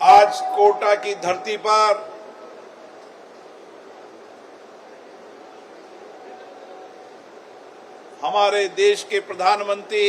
आज कोटा की धरती पर हमारे देश के प्रधानमंत्री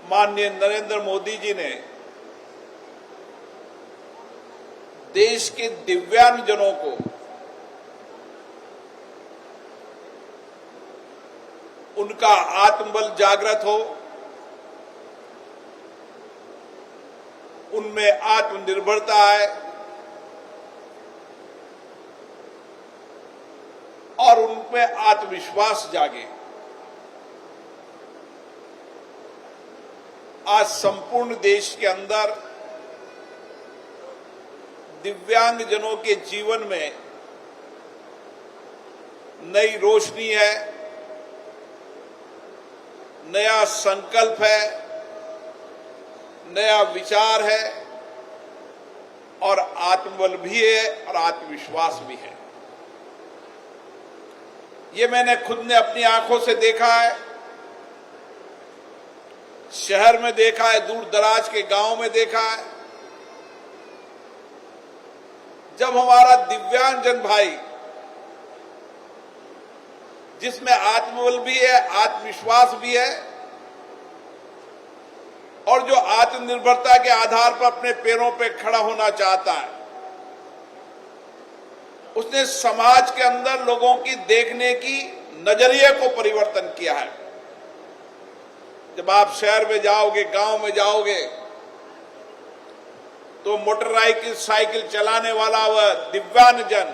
माननीय नरेंद्र मोदी जी ने देश के दिव्यांगजनों को उनका आत्मबल जागृत हो, उनमें आत्मनिर्भरता आए और उनमें आत्मविश्वास जागे। आज संपूर्ण देश के अंदर दिव्यांगजनों के जीवन में नई रोशनी है, नया संकल्प है, नया विचार है और आत्मबल भी है और आत्मविश्वास भी है। ये मैंने खुद ने अपनी आंखों से देखा है, शहर में देखा है, दूर दराज के गांव में देखा है। जब हमारा दिव्यांगजन भाई, जिसमें आत्मबल भी है, आत्मविश्वास भी है और जो आत्मनिर्भरता के आधार पर अपने पैरों पर खड़ा होना चाहता है, उसने समाज के अंदर लोगों की देखने की नजरिए को परिवर्तन किया है। जब आप शहर में जाओगे, गांव में जाओगे, तो मोटर साइकिल चलाने वाला वह दिव्यांगजन,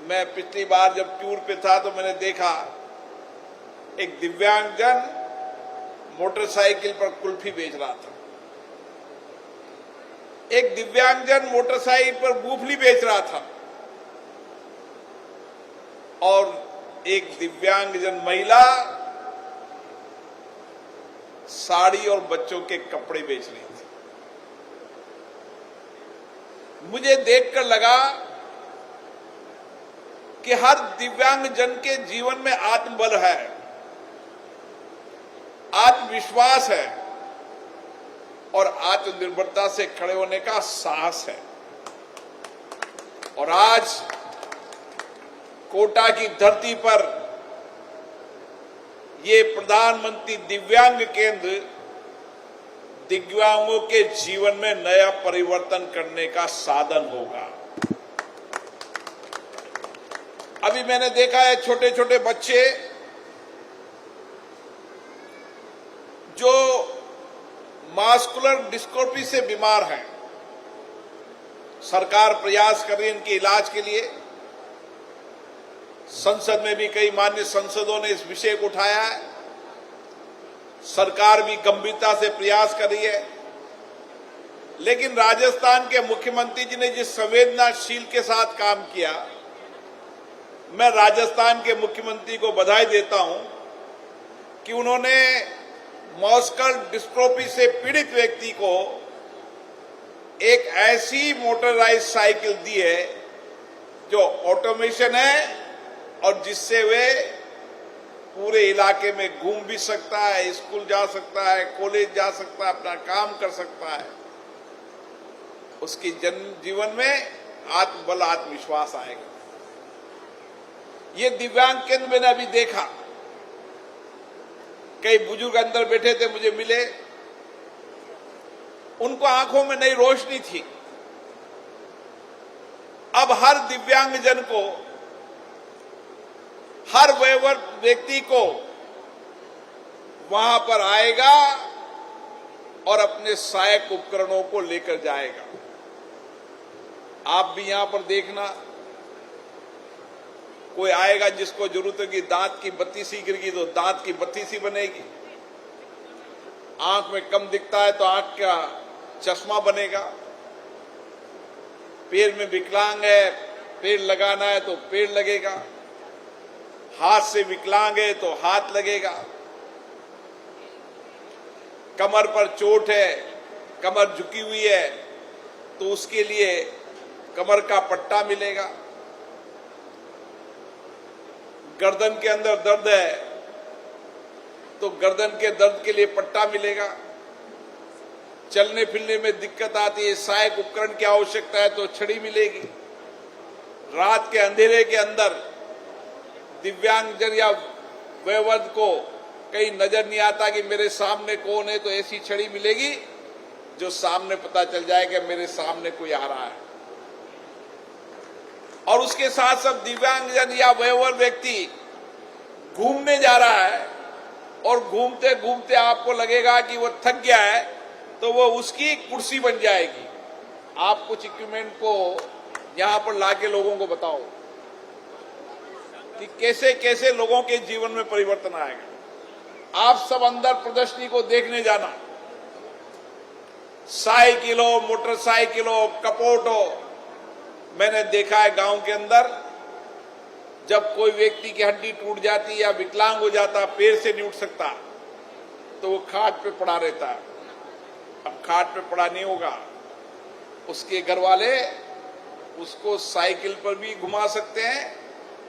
मैं पिछली बार जब टूर पे था तो मैंने देखा एक दिव्यांगजन मोटरसाइकिल पर कुल्फी बेच रहा था, एक दिव्यांगजन मोटरसाइकिल पर मूंगफली बेच रहा था और एक दिव्यांगजन महिला साड़ी और बच्चों के कपड़े बेच रही थी। मुझे देखकर लगा कि हर दिव्यांगजन के जीवन में आत्मबल है, आत्मविश्वास है और आत्मनिर्भरता से खड़े होने का साहस है। और आज कोटा की धरती पर ये प्रधानमंत्री दिव्यांग केंद्र दिव्यांगों के जीवन में नया परिवर्तन करने का साधन होगा। अभी मैंने देखा है छोटे छोटे बच्चे जो मास्कुलर डिस्ट्रोफी से बीमार हैं, सरकार प्रयास कर रही है इनके इलाज के लिए। संसद में भी कई मान्य सांसदों ने इस विषय को उठाया है, सरकार भी गंभीरता से प्रयास कर रही है। लेकिन राजस्थान के मुख्यमंत्री जी ने जिस संवेदनाशील के साथ काम किया, मैं राजस्थान के मुख्यमंत्री को बधाई देता हूं कि उन्होंने मस्कुलर डिस्ट्रोफी से पीड़ित व्यक्ति को एक ऐसी मोटराइज साइकिल दी है जो ऑटोमेशन है और जिससे वे पूरे इलाके में घूम भी सकता है, स्कूल जा सकता है, कॉलेज जा सकता है, अपना काम कर सकता है। उसकी जीवन में आत्मबल, आत्मविश्वास आएगा। ये दिव्यांग केंद्र मैंने अभी देखा, कई बुजुर्ग अंदर बैठे थे, मुझे मिले, उनको आंखों में नई रोशनी थी। अब हर दिव्यांगजन को, हर वयवर्ग व्यक्ति को वहां पर आएगा और अपने सहायक उपकरणों को लेकर जाएगा। आप भी यहां पर देखना, कोई आएगा जिसको जरूरत होगी, दांत की बत्ती सी गिर गई तो दांत की बत्ती सी बनेगी, आंख में कम दिखता है तो आंख का चश्मा बनेगा, पैर में विकलांग है, पैर लगाना है तो पैर लगेगा, हाथ से विकलांग है तो हाथ लगेगा, कमर पर चोट है, कमर झुकी हुई है तो उसके लिए कमर का पट्टा मिलेगा, गर्दन के अंदर दर्द है तो गर्दन के दर्द के लिए पट्टा मिलेगा। चलने फिरने में दिक्कत आती है, सहायक उपकरण की आवश्यकता है तो छड़ी मिलेगी। रात के अंधेरे के अंदर दिव्यांगजन या वयोवृद्ध को कहीं नजर नहीं आता कि मेरे सामने कौन है, तो ऐसी छड़ी मिलेगी जो सामने पता चल जाएगा मेरे सामने कोई आ रहा है। और उसके साथ साथ दिव्यांगजन या वयोवृद्ध व्यक्ति घूमने जा रहा है और घूमते घूमते आपको लगेगा कि वो थक गया है, तो वो उसकी कुर्सी बन जाएगी। आप कुछ इक्विपमेंट को यहां पर लाके लोगों को बताओ कि कैसे कैसे लोगों के जीवन में परिवर्तन आएगा। आप सब अंदर प्रदर्शनी को देखने जाना, साइकिल हो, मोटरसाइकिल हो, कपॉट हो। मैंने देखा है गांव के अंदर जब कोई व्यक्ति की हड्डी टूट जाती या विकलांग हो जाता, पैर से नहीं उठ सकता, तो वो खाट पे पड़ा रहता है। अब खाट पे पड़ा नहीं होगा, उसके घर वाले उसको साइकिल पर भी घुमा सकते हैं,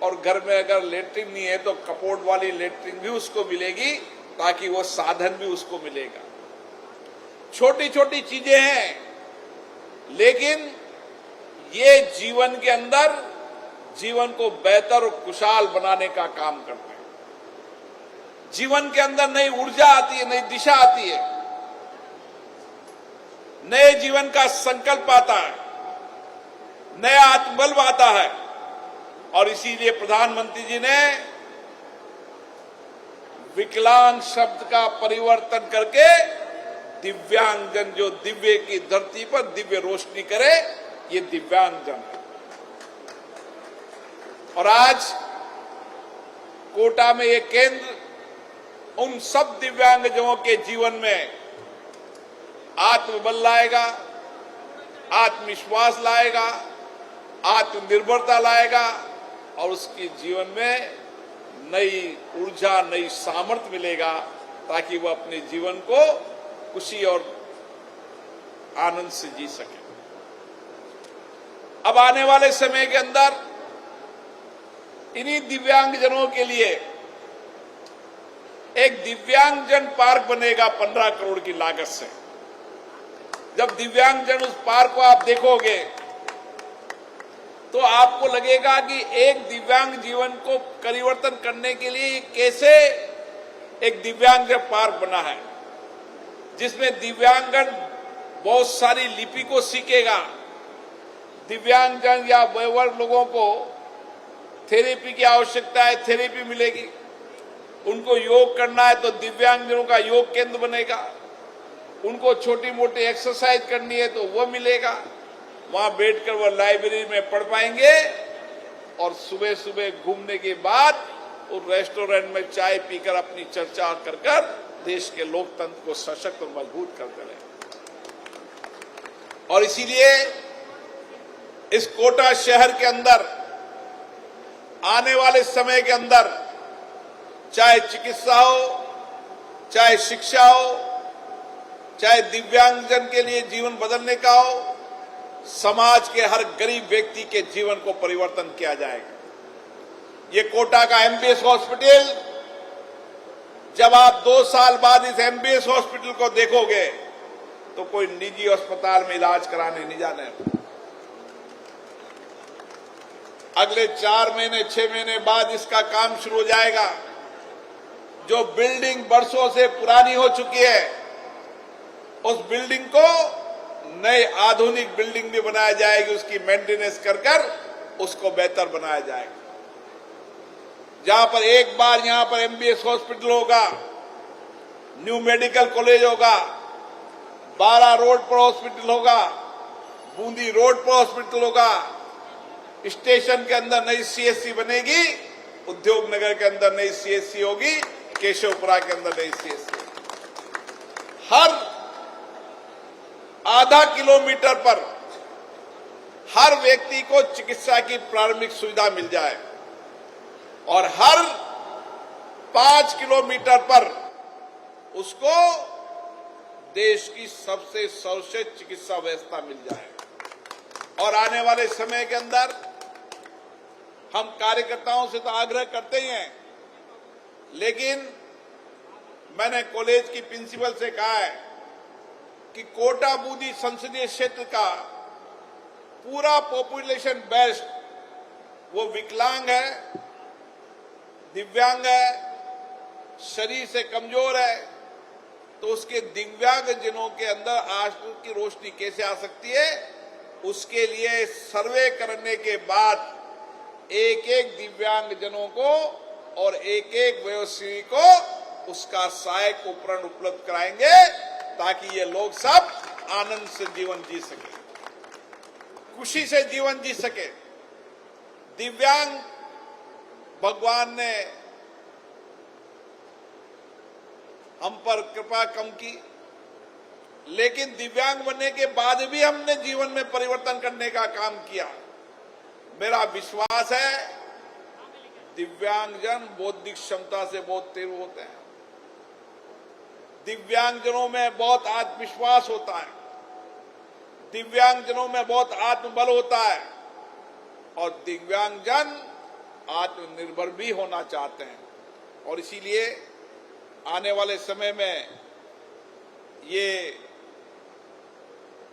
और घर में अगर लेटरिन नहीं है तो कपॉट वाली लेटरिन भी उसको मिलेगी, ताकि वो साधन भी उसको मिलेगा। छोटी छोटी चीजें हैं, लेकिन ये जीवन के अंदर जीवन को बेहतर और खुशहाल बनाने का काम करते हैं। जीवन के अंदर नई ऊर्जा आती है, नई दिशा आती है, नए जीवन का संकल्प आता है, नया आत्मबल आता है। और इसीलिए प्रधानमंत्री जी ने विकलांग शब्द का परिवर्तन करके दिव्यांगजन, जो दिव्य की धरती पर दिव्य रोशनी करे, ये दिव्यांगजन है। और आज कोटा में ये केंद्र उन सब दिव्यांगजनों के जीवन में आत्मबल लाएगा, आत्मविश्वास लाएगा, आत्मनिर्भरता लाएगा, और उसके जीवन में नई ऊर्जा, नई सामर्थ्य मिलेगा, ताकि वह अपने जीवन को खुशी और आनंद से जी सके। अब आने वाले समय के अंदर इन्हीं दिव्यांगजनों के लिए एक दिव्यांगजन पार्क बनेगा 15 करोड़ की लागत से। जब दिव्यांगजन उस पार्क को आप देखोगे तो आपको लगेगा कि एक दिव्यांग जीवन को परिवर्तन करने के लिए कैसे एक दिव्यांगजन पार्क बना है, जिसमें दिव्यांगजन बहुत सारी लिपि को सीखेगा। दिव्यांगजन या वयोवृद्ध लोगों को थेरेपी की आवश्यकता है, थेरेपी मिलेगी। उनको योग करना है तो दिव्यांगजनों का योग केंद्र बनेगा। उनको छोटी मोटी एक्सरसाइज करनी है तो वो मिलेगा। वहां बैठकर वो लाइब्रेरी में पढ़ पाएंगे, और सुबह सुबह घूमने के बाद वो रेस्टोरेंट में चाय पीकर अपनी चर्चा कर देश के लोकतंत्र को सशक्त और मजबूत करते रहे। और इसीलिए इस कोटा शहर के अंदर आने वाले समय के अंदर, चाहे चिकित्सा हो, चाहे शिक्षा हो, चाहे दिव्यांगजन के लिए जीवन बदलने का हो, समाज के हर गरीब व्यक्ति के जीवन को परिवर्तन किया जाएगा। ये कोटा का एमबीएस हॉस्पिटल, जब आप 2 साल बाद इस एमबीएस हॉस्पिटल को देखोगे तो कोई निजी अस्पताल में इलाज कराने नहीं जाने। अगले 4 महीने 6 महीने बाद इसका काम शुरू हो जाएगा। जो बिल्डिंग बरसों से पुरानी हो चुकी है, उस बिल्डिंग को नई आधुनिक बिल्डिंग भी बनाया जाएगी। उसकी मेंटेनेंस कर उसको बेहतर बनाया जाएगा। जहां पर एक बार यहां पर एमबीएस हॉस्पिटल होगा, न्यू मेडिकल कॉलेज होगा, 12 रोड पर हॉस्पिटल होगा, बूंदी रोड पर हॉस्पिटल होगा, स्टेशन के अंदर नई सीएससी बनेगी, उद्योग नगर के अंदर नई सीएससी होगी, केशवपुरा के अंदर नई सीएससी। हर आधा किलोमीटर पर हर व्यक्ति को चिकित्सा की प्रारंभिक सुविधा मिल जाए, और हर 5 किलोमीटर पर उसको देश की सबसे सर्वश्रेष्ठ चिकित्सा व्यवस्था मिल जाए। और आने वाले समय के अंदर हम कार्यकर्ताओं से तो आग्रह करते ही हैं, लेकिन मैंने कॉलेज की प्रिंसिपल से कहा है कि कोटा बूंदी संसदीय क्षेत्र का पूरा पॉपुलेशन बेस्ट वो विकलांग है, दिव्यांग है, शरीर से कमजोर है, तो उसके दिव्यांग जनों के अंदर आज की रोशनी कैसे आ सकती है, उसके लिए सर्वे करने के बाद एक एक दिव्यांग जनों को और एक एक वयोश्री को उसका सहायक उपकरण उपलब्ध कराएंगे ताकि ये लोग सब आनंद से जीवन जी सके, खुशी से जीवन जी सके। दिव्यांग भगवान ने हम पर कृपा कम की, लेकिन दिव्यांग बनने के बाद भी हमने जीवन में परिवर्तन करने का काम किया। मेरा विश्वास है दिव्यांगजन बौद्धिक क्षमता से बहुत तीव्र होते हैं, दिव्यांगजनों में बहुत आत्मविश्वास होता है, दिव्यांगजनों में बहुत आत्मबल होता है और दिव्यांगजन आत्मनिर्भर भी होना चाहते हैं। और इसीलिए आने वाले समय में ये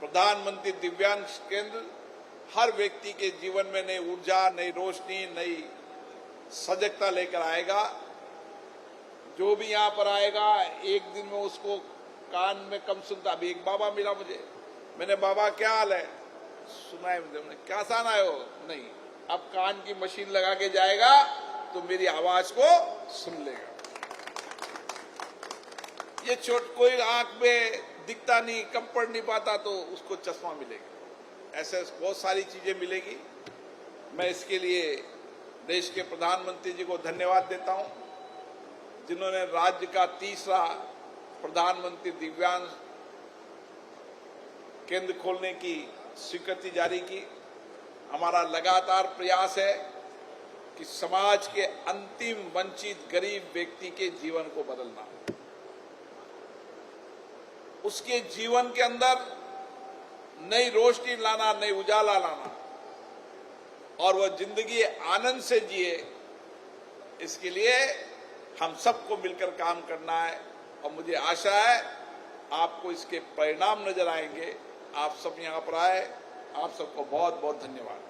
प्रधानमंत्री दिव्यांग केंद्र हर व्यक्ति के जीवन में नई ऊर्जा, नई रोशनी, नई सजगता लेकर आएगा। जो भी यहाँ पर आएगा एक दिन में उसको कान में कम सुनता। अभी एक बाबा मिला मुझे, मैंने बाबा क्या हाल है, सुनाए मुझे, क्या सान आए हो, नहीं, अब कान की मशीन लगा के जाएगा तो मेरी आवाज को सुन लेगा। ये कोई आंख में दिखता नहीं, कम पढ़ नहीं पाता तो उसको चश्मा मिलेगा। ऐसे बहुत सारी चीजें मिलेगी। मैं इसके लिए देश के प्रधानमंत्री जी को धन्यवाद देता हूं, जिन्होंने राज्य का तीसरा प्रधानमंत्री दिव्यांग केंद्र खोलने की स्वीकृति जारी की। हमारा लगातार प्रयास है कि समाज के अंतिम वंचित गरीब व्यक्ति के जीवन को बदलना, उसके जीवन के अंदर नई रोशनी लाना, नई उजाला लाना और वह जिंदगी आनंद से जिए, इसके लिए हम सबको मिलकर काम करना है। और मुझे आशा है आपको इसके परिणाम नजर आएंगे। आप सब यहां पर आए, आप सबको बहुत बहुत धन्यवाद।